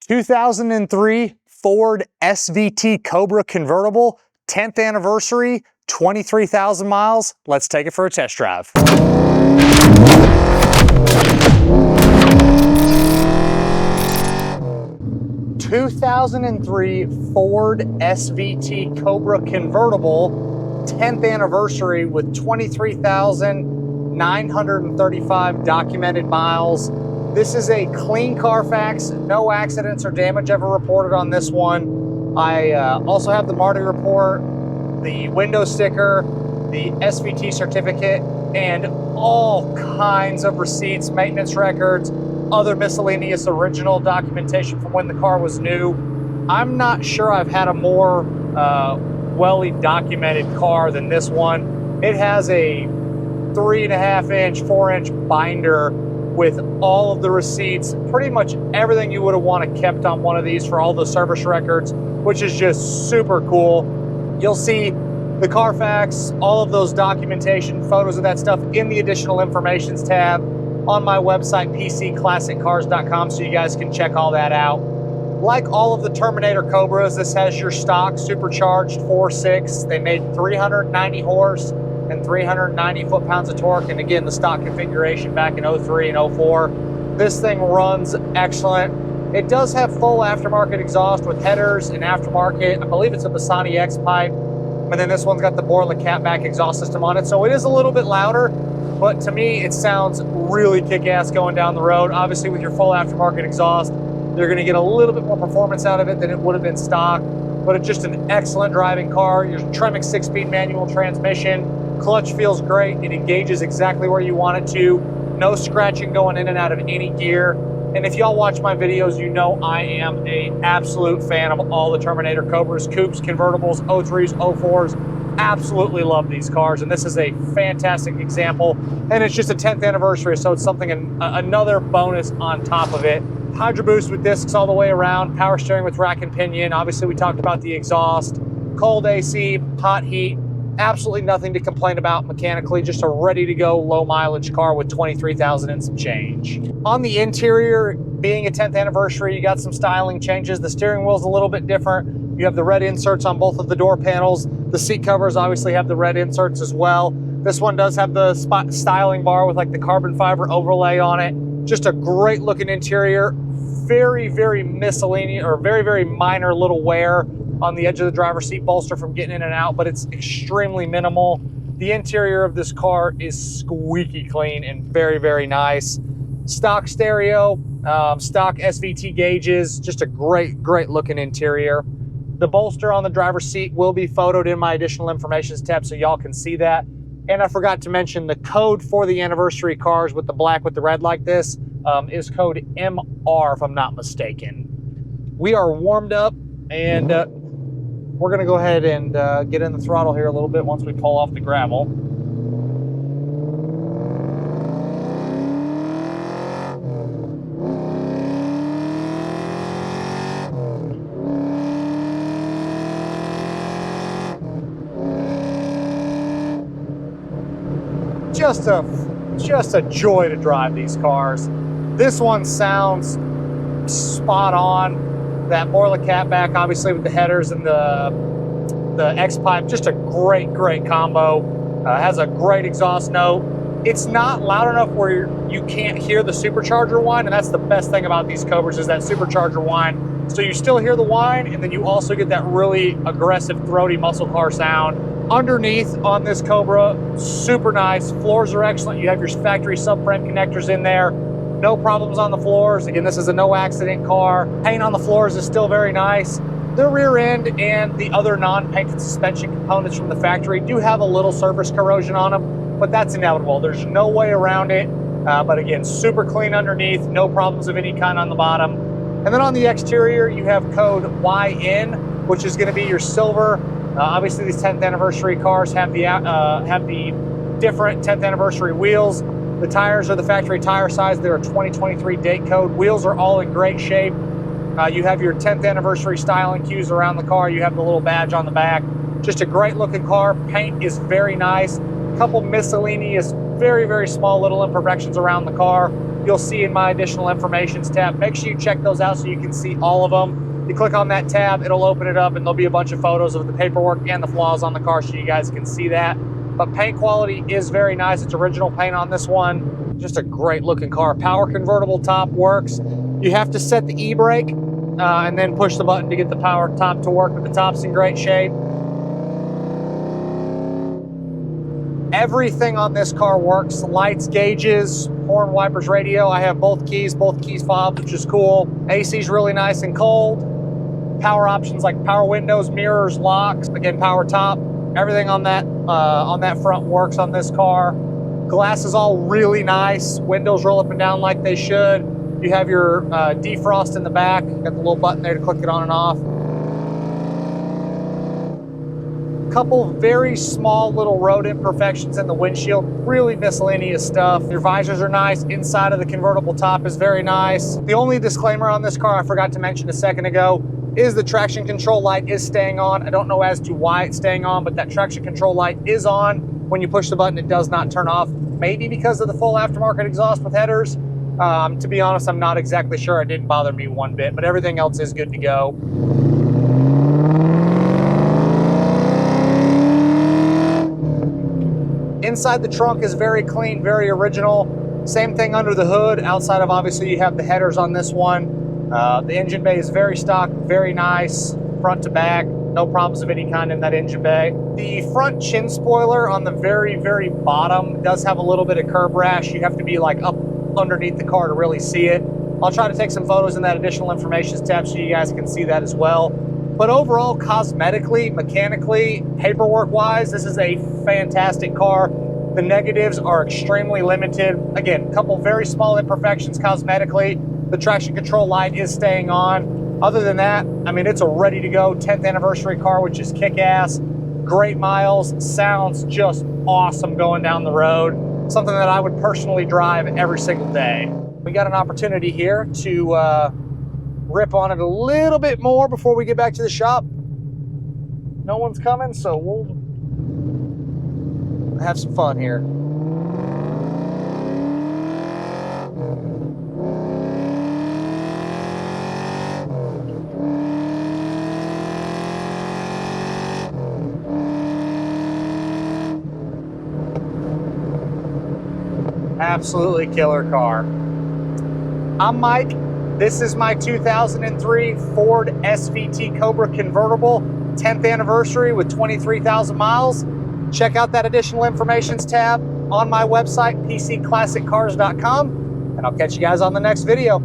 2003 Ford SVT Cobra convertible, 10th anniversary, 23,000 miles. Let's take it for a test drive. 2003 Ford SVT Cobra convertible, 10th anniversary with 23,935 documented miles. This is a clean Carfax, no accidents or damage ever reported on this one. I also have the Marty report, the window sticker, the SVT certificate, and all kinds of receipts, maintenance records, other miscellaneous original documentation from when the car was new. I'm not sure I've had a more well documented car than this one. It has a 3.5 inch, 4 inch binder with all of the receipts, pretty much everything you would have wanted kept on one of these for all the service records, which is just super cool. You'll see the Carfax, all of those documentation, photos of that stuff in the additional informations tab on my website, pcclassiccars.com, so you guys can check all that out. Like all of the Terminator Cobras, this has your stock Supercharged 4.6. They made 390 horse and 390 foot-pounds of torque, and again, the stock configuration back in 03 and 04. This thing runs excellent. It does have full aftermarket exhaust with headers and aftermarket. I believe it's a Basani X pipe, and then this one's got the Borla Cat-Back exhaust system on it, so it is a little bit louder, but to me, it sounds really kick-ass going down the road. Obviously, with your full aftermarket exhaust, you're gonna get a little bit more performance out of it than it would have been stock, but it's just an excellent driving car. Your Tremec 6-speed manual transmission, clutch feels great. It engages exactly where you want it to. No scratching going in and out of any gear. And if y'all watch my videos, you know I am an absolute fan of all the Terminator Cobras, coupes, convertibles, 03s, 04s. Absolutely love these cars, and this is a fantastic example. And it's just a 10th anniversary, so it's something, another bonus on top of it. Hydro boost with discs all the way around, power steering with rack and pinion. Obviously, we talked about the exhaust, cold AC, hot heat. Absolutely nothing to complain about mechanically, just a ready to go low mileage car with 23,000 and some change. On the interior, being a 10th anniversary, you got some styling changes. The steering wheel's a little bit different. You have the red inserts on both of the door panels. The seat covers obviously have the red inserts as well. This one does have the styling bar with like the carbon fiber overlay on it. Just a great looking interior. Very, very miscellaneous, or very, very minor little wear on the edge of the driver's seat bolster from getting in and out, but it's extremely minimal. The interior of this car is squeaky clean and very, very nice. Stock stereo, stock SVT gauges, just a great, great looking interior. The bolster on the driver's seat will be photoed in my additional information tab so y'all can see that. And I forgot to mention the code for the anniversary cars with the black with the red like this is code MR, if I'm not mistaken. We are warmed up, and we're gonna go ahead and get in the throttle here a little bit once we pull off the gravel. Just a joy to drive these cars. This one sounds spot on. That Borla Cat-Back, obviously with the headers and the X-pipe, just a great, great combo. Has a great exhaust note. It's not loud enough where you can't hear the supercharger whine, and that's the best thing about these Cobras is that supercharger whine. So you still hear the whine, and then you also get that really aggressive, throaty muscle car sound. Underneath on this Cobra, super nice. Floors are excellent. You have your factory subframe connectors in there. No problems on the floors. Again, this is a no accident car. Paint on the floors is still very nice. The rear end and the other non-painted suspension components from the factory do have a little surface corrosion on them, but that's inevitable. There's no way around it. But again, super clean underneath, no problems of any kind on the bottom. And then on the exterior, you have code YN, which is gonna be your silver. Obviously, these 10th anniversary cars have the different 10th anniversary wheels. The tires are the factory tire size. They're a 2023 date code. Wheels are all in great shape. You have your 10th anniversary styling cues around the car. You have the little badge on the back. Just a great looking car. Paint is very nice. A couple miscellaneous, very, very small little imperfections around the car. you'll see in my additional informations tab. Make sure you check those out so you can see all of them. You click on that tab, it'll open it up, and there'll be a bunch of photos of the paperwork and the flaws on the car so you guys can see that. But paint quality is very nice. It's original paint on this one. Just a great looking car. Power convertible top works. You have to set the e-brake and then push the button to get the power top to work, but the top's in great shape. Everything on this car works. Lights, gauges, horn, wipers, radio. I have both keys fobs, which is cool. AC's really nice and cold. Power options like power windows, mirrors, locks, again, power top. Everything on that front works on this car. Glass is all really nice. Windows roll up and down like they should. You have your defrost in the back. Got the little button there to click it on and off. Couple very small little road imperfections in the windshield, really miscellaneous stuff. Your visors are nice. Inside of the convertible top is very nice. The only disclaimer on this car I forgot to mention a second ago is the traction control light is staying on. I don't know as to why it's staying on, but that traction control light is on. When you push the button, it does not turn off. Maybe because of the full aftermarket exhaust with headers. To be honest, I'm not exactly sure. It didn't bother me one bit, but everything else is good to go. Inside the trunk is very clean, very original. Same thing under the hood. Outside of, obviously, you have the headers on this one. The engine bay is very stock, very nice, front to back. No problems of any kind in that engine bay. The front chin spoiler on the very, very bottom does have a little bit of curb rash. You have to be like up underneath the car to really see it. I'll try to take some photos in that additional information tab so you guys can see that as well. But overall, cosmetically, mechanically, paperwork-wise, this is a fantastic car. The negatives are extremely limited. Again, a couple very small imperfections cosmetically. The traction control light is staying on. Other than that, I mean, it's a ready-to-go 10th anniversary car, which is kick-ass. Great miles, sounds just awesome going down the road. Something that I would personally drive every single day. We got an opportunity here to rip on it a little bit more before we get back to the shop. No one's coming, so we'll have some fun here. Absolutely killer car. I'm Mike. This is my 2003 Ford SVT Cobra convertible, 10th anniversary with 23,000 miles. Check out that additional informations tab on my website, pcclassiccars.com, and I'll catch you guys on the next video.